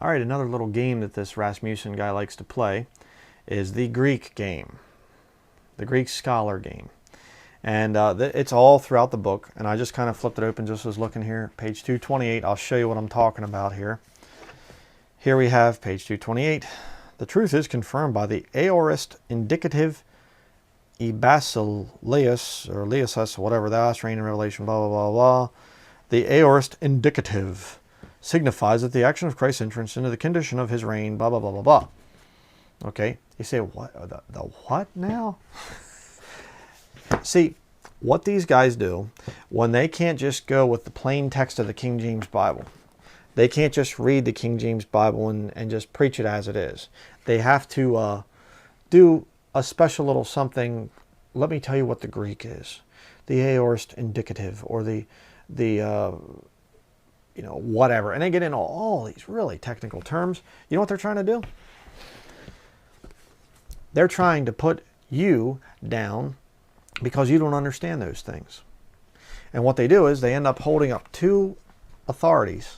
All right, another little game that this Rasmussen guy likes to play is the Greek game, the Greek scholar game. And it's all throughout the book, and I just kind of flipped it open just as looking here. Page 228, I'll show you what I'm talking about here. Here we have page 228. The truth is confirmed by the aorist indicative basileus, or Leosus, whatever that's, reign in Revelation, blah, blah, blah, blah. The aorist indicative signifies that the action of Christ's entrance into the condition of his reign, blah, blah, blah, blah, blah. Okay, you say, what? The what now? See, what these guys do, when they can't just go with the plain text of the King James Bible, they can't just read the King James Bible and just preach it as it is. They have to do a special little something. Let me tell you what the Greek is. The aorist indicative, or the whatever. And they get into all these really technical terms. You know what they're trying to do? They're trying to put you down because you don't understand those things. And what they do is they end up holding up two authorities.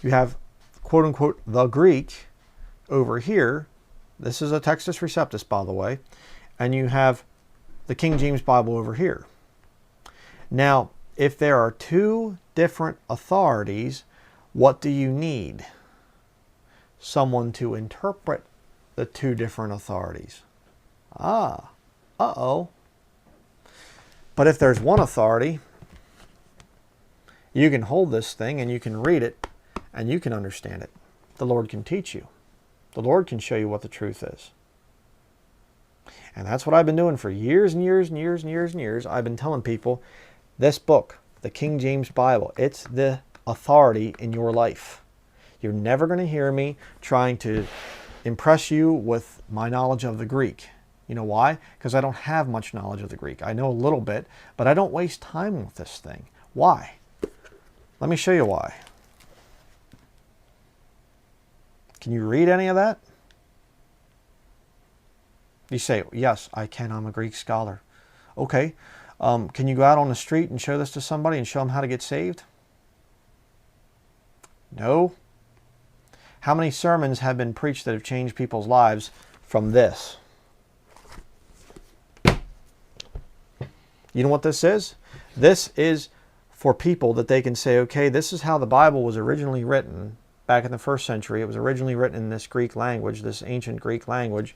You have, quote unquote, the Greek over here. This is a Textus Receptus, by the way. And you have the King James Bible over here. Now, if there are two different authorities, what do you need? Someone to interpret the two different authorities. Uh-oh. But if there's one authority, you can hold this thing and you can read it and you can understand it. The Lord can teach you. The Lord can show you what the truth is. And that's what I've been doing for years and years and years and years and years. I've been telling people, this book, the King James Bible, it's the authority in your life. You're never going to hear me trying to impress you with my knowledge of the Greek. You know why? Because I don't have much knowledge of the Greek. I know a little bit, but I don't waste time with this thing. Why? Let me show you why. Can you read any of that? You say, yes, I can. I'm a Greek scholar. Okay. Can you go out on the street and show this to somebody and show them how to get saved? No. How many sermons have been preached that have changed people's lives from this? You know what this is? This is for people that they can say, okay, this is how the Bible was originally written back in the first century. It was originally written in this Greek language, this ancient Greek language.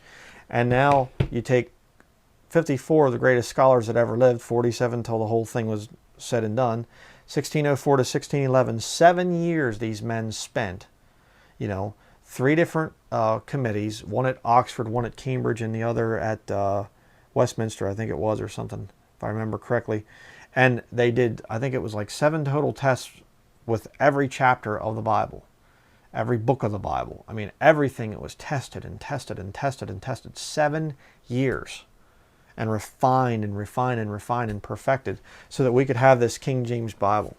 And now you take 54 of the greatest scholars that ever lived, 47 until the whole thing was said and done, 1604 to 1611, 7 years these men spent, 3 different committees, one at Oxford, one at Cambridge, and the other at Westminster, I think it was, or something, if I remember correctly. And they did, I think it was like 7 total tests with every chapter of the Bible, every book of the Bible. I mean, everything, it was tested and tested and tested and tested. 7 years. And refined and refined and refined and perfected so that we could have this King James Bible.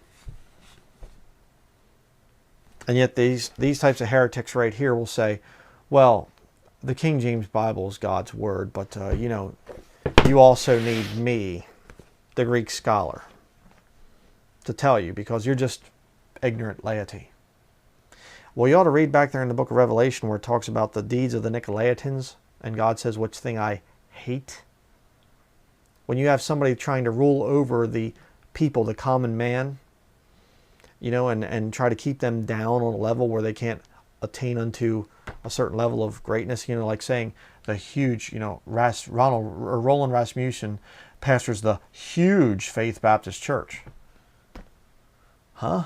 And yet these types of heretics right here will say, well, the King James Bible is God's word, but you also need me, the Greek scholar, to tell you, because you're just ignorant laity. Well, you ought to read back there in the book of Revelation where it talks about the deeds of the Nicolaitans, and God says, which thing I hate. When you have somebody trying to rule over the people, the common man, and try to keep them down on a level where they can't attain unto a certain level of greatness, like saying the huge, Roland Rasmussen pastors the huge Faith Baptist Church. Huh?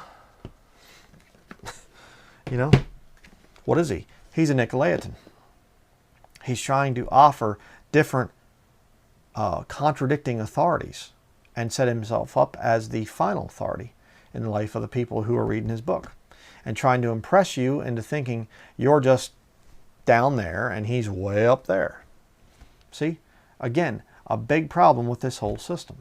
What is he? He's a Nicolaitan. He's trying to offer different contradicting authorities and set himself up as the final authority in the life of the people who are reading his book, and trying to impress you into thinking you're just down there and he's way up there. See, again, a big problem with this whole system.